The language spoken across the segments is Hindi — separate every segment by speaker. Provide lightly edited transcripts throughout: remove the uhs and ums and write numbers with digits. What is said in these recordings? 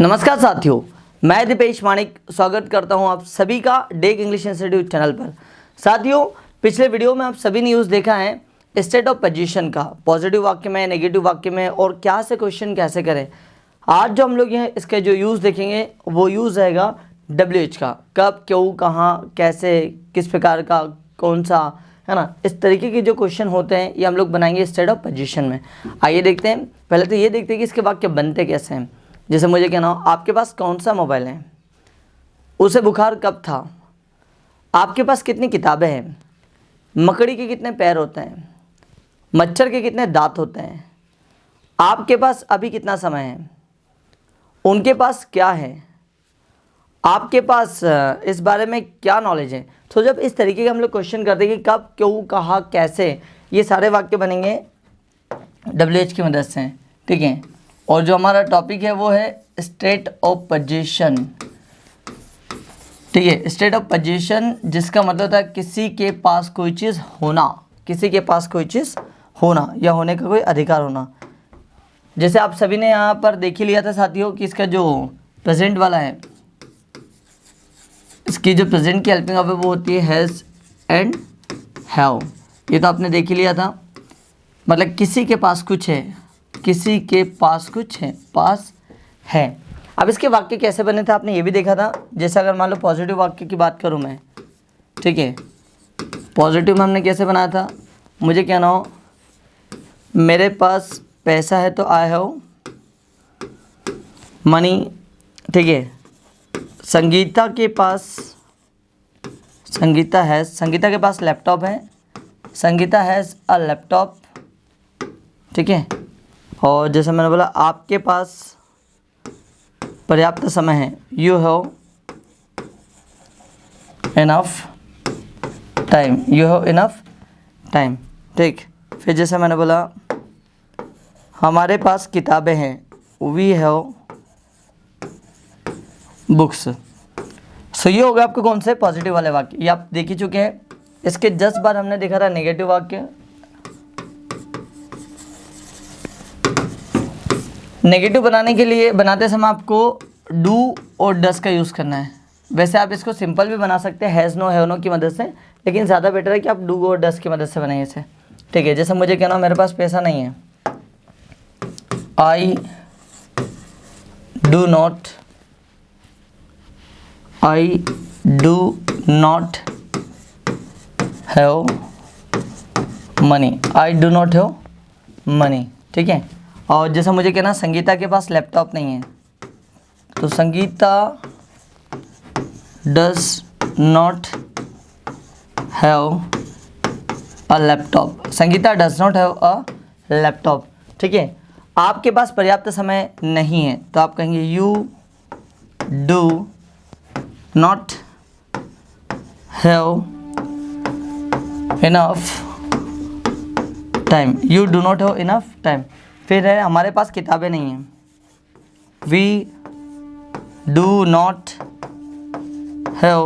Speaker 1: नमस्कार साथियों, मैं दीपेश मानिक स्वागत करता हूं आप सभी का डेक इंग्लिश इंस्टीट्यूट चैनल पर। साथियों, पिछले वीडियो में आप सभी ने यूज़ देखा है स्टेट ऑफ पोजीशन का, पॉजिटिव वाक्य में, नेगेटिव वाक्य में और क्या से क्वेश्चन कैसे करें। आज जो हम लोग हैं इसके जो यूज़ देखेंगे वो यूज़ रहेगा WH का, कब, क्यों, कहाँ, कैसे, किस प्रकार का, कौन सा, है ना। इस तरीके के जो क्वेश्चन होते हैं ये हम लोग बनाएंगे स्टेट ऑफ पोजीशन में। आइए देखते हैं। पहले तो ये देखते हैं कि इसके वाक्य बनते कैसे हैं। जैसे मुझे कहना हो, आपके पास कौन सा मोबाइल है, उसे बुखार कब था, आपके पास कितनी किताबें हैं, मकड़ी के कितने पैर होते हैं, मच्छर के कितने दांत होते हैं, आपके पास अभी कितना समय है, उनके पास क्या है, आपके पास इस बारे में क्या नॉलेज है। तो जब इस तरीके के हम लोग क्वेश्चन करते हैं कि कब, क्यों, कहाँ, कैसे, ये सारे वाक्य बनेंगे WH की मदद से, ठीक है। और जो हमारा टॉपिक है वो है स्टेट ऑफ पोजीशन, ठीक है। स्टेट ऑफ पोजीशन जिसका मतलब होता है किसी के पास कोई चीज़ होना, किसी के पास कोई चीज़ होना या होने का कोई अधिकार होना। जैसे आप सभी ने यहाँ पर देख ही लिया था साथियों कि इसका जो प्रेजेंट वाला है, इसकी जो प्रेजेंट की हेल्पिंग ऑफ है वो होती है हैज़ एंड हैव। ये तो आपने देख ही लिया था, मतलब किसी के पास कुछ है, किसी के पास कुछ है, पास है। अब इसके वाक्य कैसे बने थे आपने ये भी देखा था। जैसे अगर मान लो पॉजिटिव वाक्य की बात करूं मैं, ठीक है, पॉजिटिव में हमने कैसे बनाया था, मुझे कहना हो मेरे पास पैसा है तो आई हैव मनी, ठीक है। संगीता के पास, संगीता के पास लैपटॉप है, संगीता हैज़ अ लैपटॉप, ठीक है। और जैसे मैंने बोला आपके पास पर्याप्त समय है, you have enough time, you have enough time, ठीक। फिर जैसे मैंने बोला हमारे पास किताबें हैं, वी हैव बुक्स। सो ये हो गया आपको कौन से पॉजिटिव वाले वाक्य, ये आप देख ही चुके हैं। इसके 10 बार हमने देखा था नेगेटिव वाक्य। नेगेटिव बनाने के लिए, बनाते समय आपको डू और डस का यूज़ करना है। वैसे आप इसको सिंपल भी बना सकते हैं हैज़ नो, हैव नो की मदद से, लेकिन ज़्यादा बेटर है कि आप डू और डस की मदद से बनाइए इसे, ठीक है। जैसे मुझे कहना मेरे पास पैसा नहीं है, I do not have money, I do not have money, ठीक है। और जैसे मुझे कहना संगीता के पास लैपटॉप नहीं है, तो Sangeeta does not have a laptop, Sangeeta does not have a laptop, ठीक है। आपके पास पर्याप्त समय नहीं है, तो आप कहेंगे you do not have enough time, you do not have enough time. फिर है हमारे पास किताबें नहीं हैं, we do not have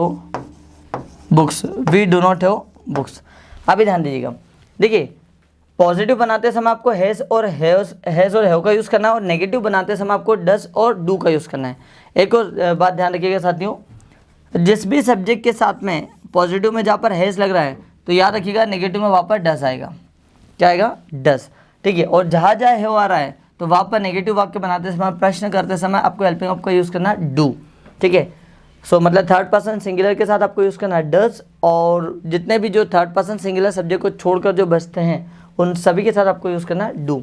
Speaker 1: books, we do not have books. अभी ध्यान दीजिएगा, देखिए पॉजिटिव बनाते समय आपको हैज़ और हैव का यूज़ करना है, और नेगेटिव बनाते समय आपको डस और डू का यूज़ करना है। एक और बात ध्यान रखिएगा साथियों, जिस भी सब्जेक्ट के साथ में पॉजिटिव में जहाँ पर हैज़ लग रहा है तो याद रखिएगा नेगेटिव में वहाँ पर डस आएगा, क्या आएगा, डस, ठीक है। और जहाँ जहाँ हैव आ रहा है तो वहाँ पर नेगेटिव वाक्य बनाते समय, प्रश्न करते समय आपको हेल्पिंग ऑफ का यूज़ करना है डू, ठीक है। सो मतलब थर्ड पर्सन सिंगुलर के साथ आपको यूज़ करना है डज, और जितने भी जो थर्ड पर्सन सिंगुलर सब्जेक्ट को छोड़कर जो बचते हैं उन सभी के साथ आपको यूज़ करना है डू।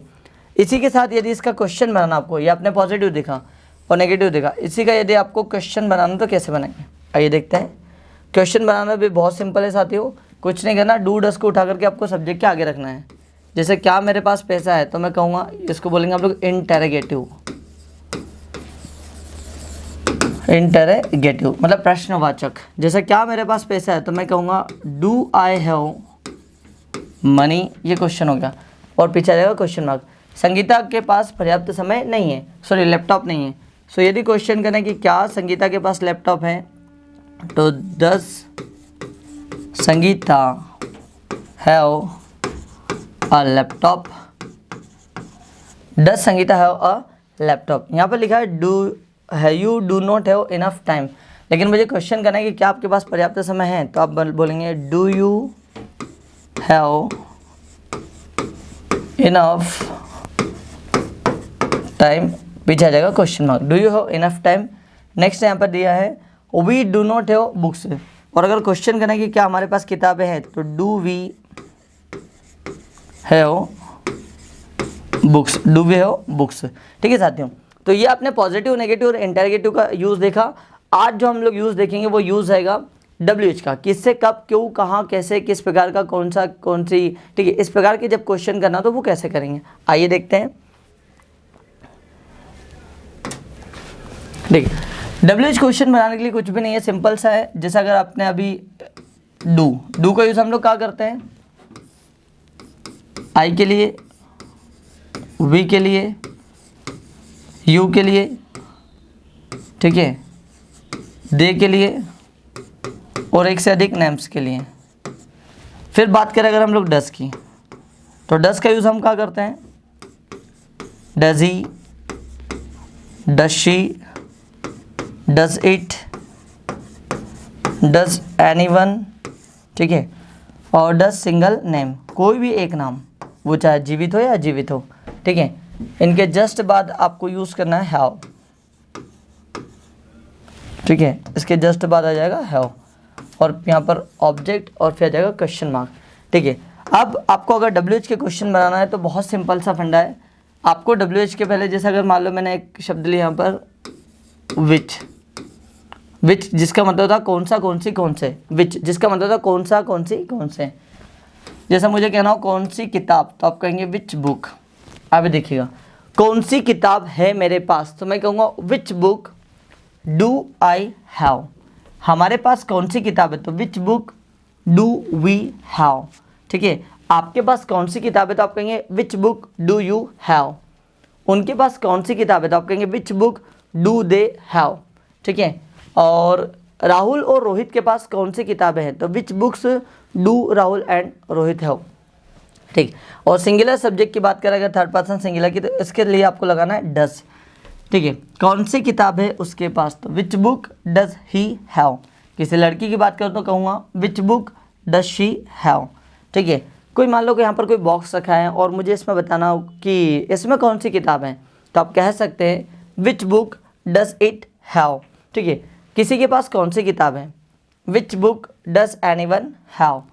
Speaker 1: इसी के साथ यदि इसका क्वेश्चन बनाना आपको, ये आपने पॉजिटिव देखा और नेगेटिव देखा, इसी का यदि आपको क्वेश्चन बनाना तो कैसे बनाएंगे, आइए देखते हैं। क्वेश्चन बनाना भी बहुत सिंपल है साथियों, कुछ नहीं करना, डू डस को उठा करके आपको सब्जेक्ट के आगे रखना है। जैसे क्या मेरे पास पैसा है, तो मैं कहूँगा, इसको बोलेंगे आप लोग इंटेरोगेटिव, इंटेरोगेटिव मतलब प्रश्नवाचक। जैसे क्या मेरे पास पैसा है, तो मैं कहूँगा डू आई हैव मनी, ये क्वेश्चन हो गया, और पीछे आ जाएगा क्वेश्चन मार्क। संगीता के पास पर्याप्त समय नहीं है, सॉरी लैपटॉप नहीं है। सो यदि क्वेश्चन करें कि क्या संगीता के पास लैपटॉप है, तो does Sangeeta have a laptop, does Sangeeta have a laptop. यहाँ पर लिखा है डू है you do not have enough time, लेकिन मुझे क्वेश्चन करना है कि क्या आपके पास पर्याप्त समय है, तो आप बोलेंगे do you have enough time, पीछे आ जाएगा question mark, do you have enough time. Next यहाँ पर दिया है we do not have books, और अगर क्वेश्चन करना है कि क्या हमारे पास किताबें हैं, तो do we have books, do we have books. ठीक है साथियों, तो ये आपने पॉजिटिव, नेगेटिव और इंटरगेटिव का यूज़ देखा। आज जो हम लोग यूज़ देखेंगे वो यूज़ आएगा WH का, किससे, कब, क्यों, कहाँ, कैसे, किस प्रकार का, कौन सी। ठीक है, इस प्रकार के जब क्वेश्चन करना तो वो कैसे करेंगे, आइए देखते हैं। देखिए WH क्वेश्चन बनाने के लिए कुछ भी नहीं है, सिंपल सा है। जैसे अगर आपने अभी डू का यूज़ हम लोग क्या करते हैं, आई के लिए, वी के लिए, यू के लिए, ठीक है, दे के लिए और एक से अधिक नेम्स के लिए। फिर बात करें अगर हम लोग डस की, तो डस का यूज़ हम क्या करते हैं, does he, does she, does it, does anyone, ठीक है, और डज सिंगल नेम, कोई भी एक नाम, वो चाहे जीवित हो या अजीवित हो। ठीक है, इनके जस्ट बाद आपको यूज़ करना है हैव। ठीक है, इसके जस्ट बाद आ जाएगा हैव, और यहाँ पर ऑब्जेक्ट और फिर आ जाएगा क्वेश्चन मार्क। ठीक है, अब आपको अगर WH के क्वेश्चन बनाना है तो बहुत सिंपल सा फंडा है। आपको WH के पहले, जैसे अगर मान लो मैंने एक शब्द लिया यहाँ पर विच, जिसका मतलब था कौन सा, कौन सी, कौन से, विच जिसका मतलब था कौन सा, कौन सी, कौन से। जैसा मुझे कहना हो कौन सी किताब, तो आप कहेंगे विच बुक। अब देखिएगा, कौन सी किताब है मेरे पास, तो मैं कहूँगा which book do I have, हमारे पास कौन सी किताब है, तो which book do we have. ठीक है, आपके पास कौन सी किताब है, तो आप कहेंगे विच बुक डू यू हैव। उनके पास कौन सी किताब है, तो आप कहेंगे विच बुक डू दे हैव। ठीक है, और राहुल और रोहित के पास कौन सी किताबें हैं, तो which books do Rahul and Rohit have. ठीक, और सिंगुलर सब्जेक्ट की बात करें अगर थर्ड पर्सन सिंगुलर की, तो इसके लिए आपको लगाना है डज। ठीक है, कौन सी किताब है उसके पास, तो which book does he have. किसी लड़की की बात करूँ तो कहूँगा which book does she have. ठीक है, कोई मान लो कि यहाँ पर कोई बॉक्स रखा है और मुझे इसमें बताना हो कि इसमें कौन सी किताब है, तो आप कह सकते हैं which book does it have. ठीक है, किसी के पास कौन सी किताब है, which book does anyone have.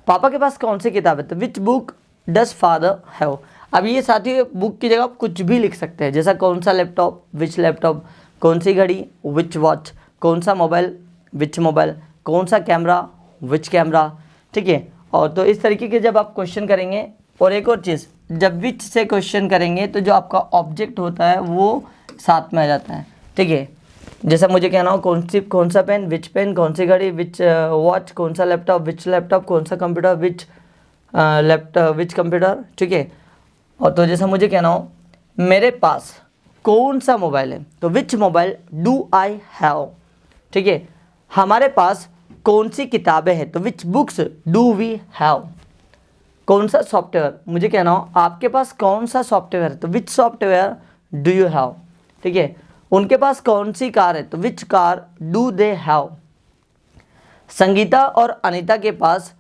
Speaker 1: पापा के पास कौन सी किताब है, तो which book does father have. अब ये साथी बुक की जगह आप कुछ भी लिख सकते हैं, जैसा कौन सा लैपटॉप, विच लैपटॉप, कौन सी घड़ी, विच वॉच, कौन सा मोबाइल, विच मोबाइल, कौन सा कैमरा, विच कैमरा। ठीक है, और तो इस तरीके के जब आप क्वेश्चन करेंगे, और एक और चीज़, जब विच से क्वेश्चन करेंगे तो जो आपका ऑब्जेक्ट होता है वो साथ में आ जाता है। ठीक है, जैसा मुझे कहना हो कौन सा पेन, कौन सी घड़ी, विच वॉच, कौन सा लैपटॉप, विच लैपटॉप, कौन सा कंप्यूटर, विच कंप्यूटर। ठीक है, और तो जैसा मुझे कहना हो मेरे पास कौन सा मोबाइल है, तो which mobile do I have. ठीक है, हमारे पास कौन सी किताबें हैं, तो which books do we have. कौन सा सॉफ्टवेयर, मुझे कहना हो आपके पास कौन सा सॉफ्टवेयर है, तो विच सॉफ्टवेयर डू यू हैव। ठीक है, उनके पास कौन सी कार है, तो which car do they have. Sangeeta और अनीता के पास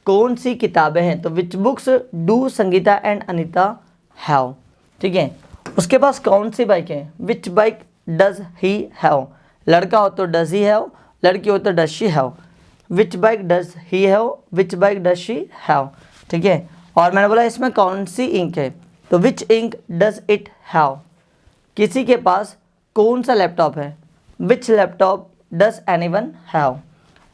Speaker 1: कौन सी किताबें हैं, तो which books do Sangeeta and Anita have. ठीक है, उसके पास कौन सी बाइक है, विच बाइक डज ही हैव। लड़का हो तो डज ही हैव, लड़की हो तो does she have. Which bike does he have, which bike does she have. ठीक है, और मैंने बोला इसमें कौन सी इंक है, तो विच इंक डज इट हैव। किसी के पास कौन सा लैपटॉप है, विच लैपटॉप डज एनीवन हैव।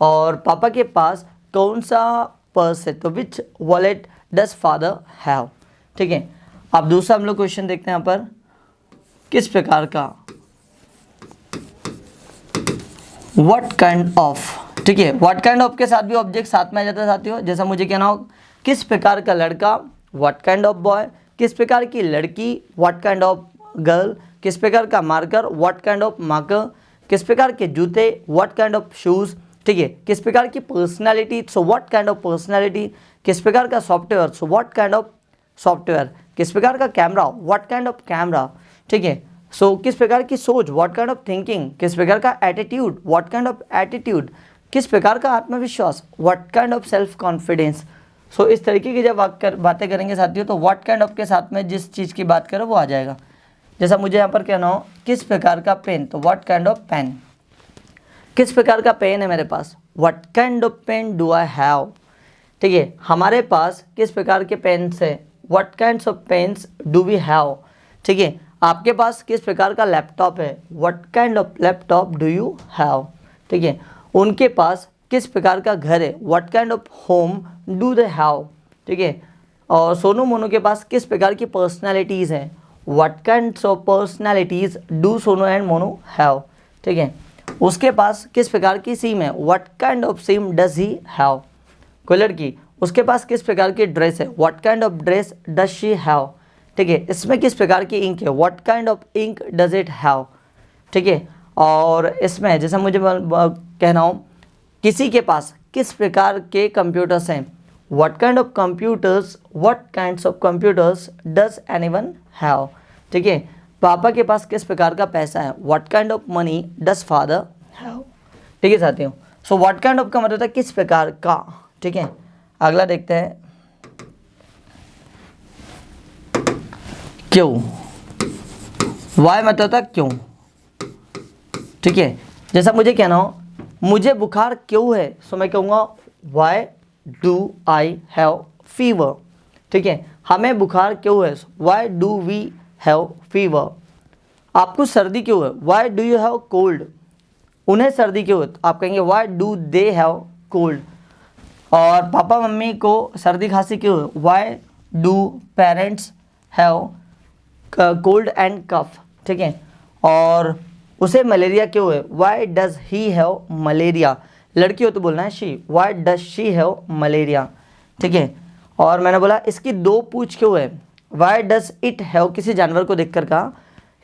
Speaker 1: और पापा के पास कौन सा पर्स है, तो विच वॉलेट डज फादर हैव। ठीक है, अब दूसरा हम लोग क्वेश्चन देखते हैं यहाँ पर, किस प्रकार का, व्हाट काइंड ऑफ। ठीक है, व्हाट काइंड ऑफ के साथ भी ऑब्जेक्ट साथ में आ जाता है साथियों। जैसा मुझे कहना हो किस प्रकार का लड़का, व्हाट काइंड ऑफ बॉय, किस प्रकार की लड़की, व्हाट काइंड ऑफ गर्ल, किस प्रकार का marker, what kind of marker, किस प्रकार के जूते, व्हाट काइंड ऑफ शूज़। ठीक है, किस प्रकार की personality, so what kind of personality, किस प्रकार का software, so what kind of software, किस प्रकार का camera, what kind of camera. ठीक है, सो किस प्रकार की सोच, व्हाट काइंड ऑफ थिंकिंग, किस प्रकार का attitude, what kind of attitude, किस प्रकार का आत्मविश्वास, what kind of self confidence. So इस तरीके की जब बातें करेंगे साथियों तो व्हाट काइंड ऑफ के साथ में जिस चीज़ की बात करो वो आ जाएगा। जैसा मुझे यहाँ पर कहना हो किस प्रकार का पेन, तो व्हाट काइंड ऑफ पेन, किस प्रकार का पेन है मेरे पास, what kind of pen do I have. ठीक है, हमारे पास किस प्रकार के पेन्स है, what kinds of pens do we have. ठीक है, आपके पास किस प्रकार का लैपटॉप है, what kind of laptop do you have. ठीक है, उनके पास किस प्रकार का घर है, what kind of home do they have. ठीक है, और सोनू मोनू के पास किस प्रकार की पर्सनैलिटीज़ हैं, what kinds of personalities do Sonu and Monu have. ठीक है, उसके पास किस प्रकार की सिम है, what kind of SIM does he have. कोई लड़की, उसके पास किस प्रकार की ड्रेस है, what kind of dress does she have. ठीक है, इसमें किस प्रकार की इंक है, what kind of ink does it have. ठीक है, और इसमें जैसा मुझे कहना हो किसी के पास किस प्रकार के कंप्यूटर्स हैं, what kind of computers, what kinds of computers does anyone have. ठीक है, पापा के पास किस प्रकार का पैसा है, what kind of money does father have. ठीक है साथियों, सो व्हाट काइंड ऑफ का मतलब होता है किस प्रकार का। ठीक है, अगला देखते हैं क्यों, वाई मतलब होता है क्यों। ठीक है, जैसा मुझे कहना हो मुझे बुखार क्यों है, सो मैं कहूँगा why do I have fever. ठीक है, हमें बुखार क्यों है, why do we have fever. आपको सर्दी क्यों है, why do you have cold. उन्हें सर्दी क्यों है, आप कहेंगे why do they have cold. और पापा मम्मी को सर्दी खांसी क्यों है, why do parents have cold and cough. ठीक है, और उसे मलेरिया क्यों है, why does he have malaria. लड़की हो तो बोलना है she, why does she have malaria. ठीक है, और मैंने बोला इसकी दो पूंछ क्यों है, वाई डज इट हैव, किसी जानवर को देखकर कहा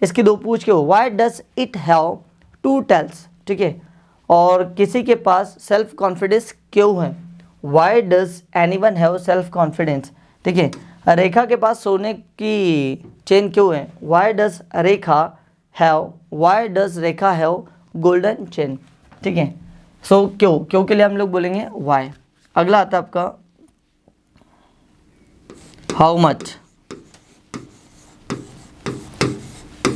Speaker 1: इसकी दो पूंछ क्यों, why does it have two tails. ठीक है, और किसी के पास सेल्फ कॉन्फिडेंस क्यों है, why does anyone have self confidence. ठीक है, रेखा के पास सोने की चेन क्यों है, why does Rekha have, why does Rekha have golden chain. ठीक है, सो क्यों, क्यों के लिए हम लोग बोलेंगे वाई। अगला आता है आपका हाउ मच।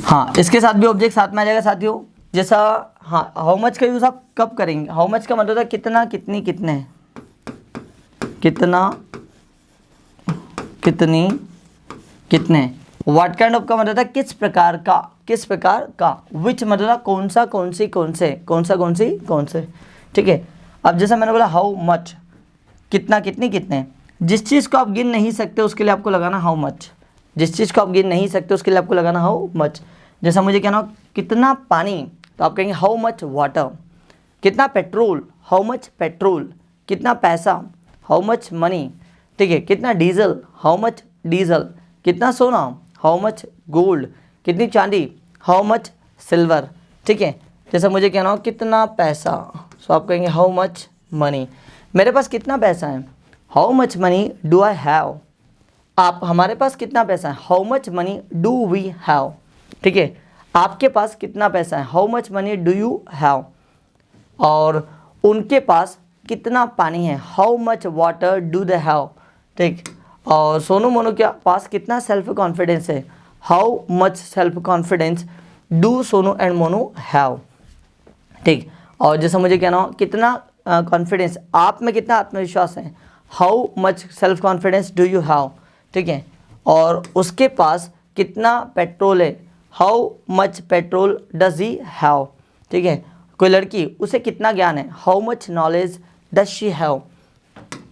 Speaker 1: हाँ, इसके साथ भी ऑब्जेक्ट साथ में आ जाएगा साथियों। जैसा हाँ, हाउ मच का यूज़ आप कब करेंगे, हाउ मच का मतलब होता है कितना, कितनी, कितने, कितना, कितनी, कितने। व्हाट काइंड ऑफ का मतलब होता है किस प्रकार का, किस प्रकार का। विच मतलब कौन सा, कौन सी, कौन से, कौन सा, कौन सी, कौन से। ठीक है, अब जैसा मैंने बोला हाउ मच, कितना, कितनी, कितने। जिस चीज़ को आप गिन नहीं सकते उसके लिए आपको लगाना हाउ मच, जिस चीज़ को आप गिन नहीं सकते उसके लिए आपको लगाना हाउ मच। जैसा मुझे कहना हो कितना पानी, तो आप कहेंगे हाउ मच वाटर। कितना पेट्रोल, हाउ मच पेट्रोल। कितना पैसा, हाउ मच मनी। ठीक है, कितना डीजल, हाउ मच डीजल। कितना सोना, हाउ मच गोल्ड। कितनी चांदी, हाउ मच सिल्वर। ठीक है, जैसा मुझे कहना हो कितना पैसा, सो आप कहेंगे हाउ मच मनी। मेरे पास कितना पैसा है, how much money do I have. आप, हमारे पास कितना पैसा है, how much money do we have. ठीक है, आपके पास कितना पैसा है, how much money do you have. और उनके पास कितना पानी है, how much water do they have. ठीक, और सोनू मोनू के पास कितना सेल्फ कॉन्फिडेंस है, how much self confidence do Sonu and Monu have. ठीक, और जैसा मुझे कहना हो कितना कॉन्फिडेंस, आप में कितना आत्मविश्वास है, how much self confidence do you have. ठीक है, और उसके पास कितना पेट्रोल है, how much petrol does he have. ठीक है, कोई लड़की, उसे कितना ज्ञान है, how much knowledge does she have.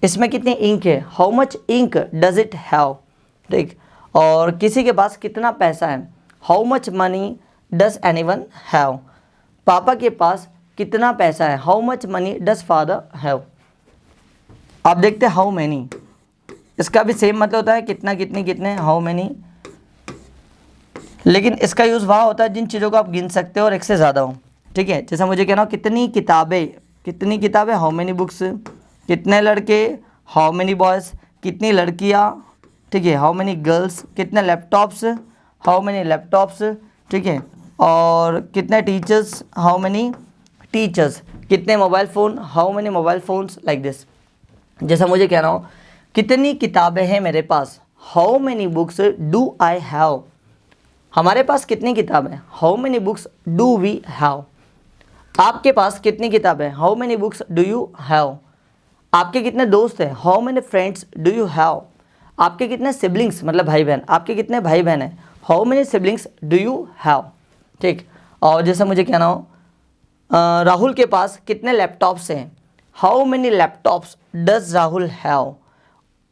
Speaker 1: इसमें कितनी इंक है, how much ink does it have. ठीक, और किसी के पास कितना पैसा है, how much money does anyone have. पापा के पास कितना पैसा है, how much money does father have. आप देखते हैं हाउ मैनी, इसका भी सेम मतलब होता है कितना, कितनी, कितने, हाउ मैनी। लेकिन इसका यूज़ वहाँ होता है जिन चीज़ों को आप गिन सकते हो और एक से ज़्यादा हो। ठीक है, जैसा मुझे कहना हो कितनी किताबें, कितनी किताबें, हाउ मैनी बुक्स। कितने लड़के, हाउ मैनी बॉयज़। कितनी लड़कियाँ, ठीक है, हाउ मैनी गर्ल्स। कितने लैपटॉप्स, हाउ मैनी लैपटॉप्स। ठीक है। और कितने टीचर्स, हाउ मेनी टीचर्स, कितने mobile phone, how many mobile phones, like this. जैसा मुझे कहना हो कितनी किताबें हैं मेरे पास, how many books do I have, हमारे पास कितनी किताबें हैं, how many books do we have. आपके पास कितनी किताबें हैं, how many books do you have. आपके कितने दोस्त हैं, how many friends do you have. आपके कितने सिबलिंग्स मतलब भाई बहन, आपके कितने भाई बहन हैं, how many siblings do you have. ठीक। और जैसे मुझे कहना हो राहुल के पास कितने लैपटॉप्स हैं, how many laptops does Rahul have.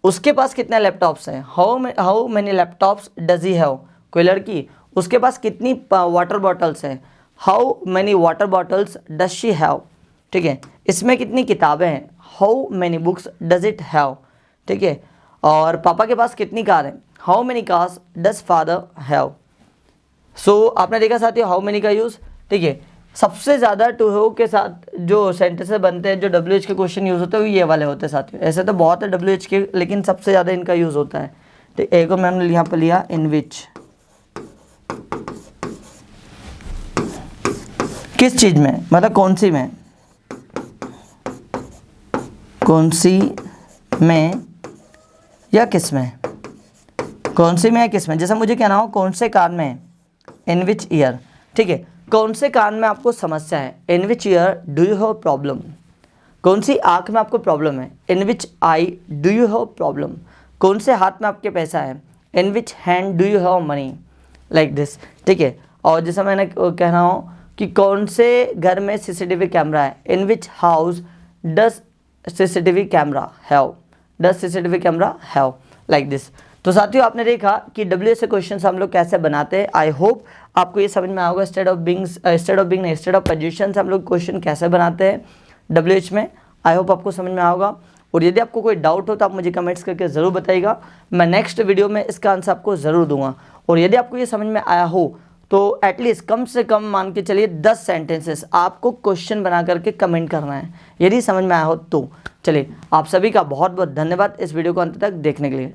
Speaker 1: उसके पास कितने लैपटॉप्स हैं, how many laptops does he have. कोई लड़की, उसके पास कितनी वाटर बॉटल्स हैं, how many water bottles does she have. ठीक है। इसमें कितनी किताबें हैं, how many books does it have. ठीक है। और पापा के पास कितनी कार हैं, how many cars does father have. So आपने देखा साथियों हाउ मेनी का यूज़। ठीक है। सबसे ज़्यादा टू हैव के साथ जो सेंटेंसेस बनते हैं, जो WH के क्वेश्चन यूज़ होते हैं, वो ये वाले होते हैं साथियों। ऐसे तो बहुत है WH के, लेकिन सबसे ज़्यादा इनका यूज़ होता है। तो एक को मैंने यहाँ पर लिया इन विच, किस चीज़ में, मतलब कौन सी में, कौन सी में या किस में, कौन सी में या किस में। जैसा मुझे कहना हो कौन से कान में, इन विच ईयर। ठीक है। कौन से कान में आपको समस्या है, in which ear do you have problem. कौन सी आँख में आपको प्रॉब्लम है, in which eye do you have problem. कौन से हाथ में आपके पैसा है, in which hand do you have money, like this. ठीक है। और जैसा मैंने कहना हो कि कौन से घर में CCTV कैमरा है, in which house does CCTV camera have, does CCTV camera have, like this. तो साथियों आपने देखा कि WH से क्वेश्चन हम लोग कैसे बनाते हैं। आई होप आपको ये समझ में आएगा। State of being state of position से हम लोग क्वेश्चन कैसे बनाते हैं WH में। आई होप आपको समझ में आएगा। और यदि आपको कोई डाउट हो तो आप मुझे कमेंट्स करके ज़रूर बताइएगा। मैं नेक्स्ट वीडियो में इसका आंसर आपको ज़रूर दूंगा। और यदि आपको ये समझ में आया हो तो एटलीस्ट कम से कम मान के चलिए 10 सेंटेंसेस आपको क्वेश्चन बना करके कमेंट करना है, यदि समझ में आया हो तो। चलिए, आप सभी का बहुत बहुत धन्यवाद इस वीडियो को अंत तक देखने के लिए।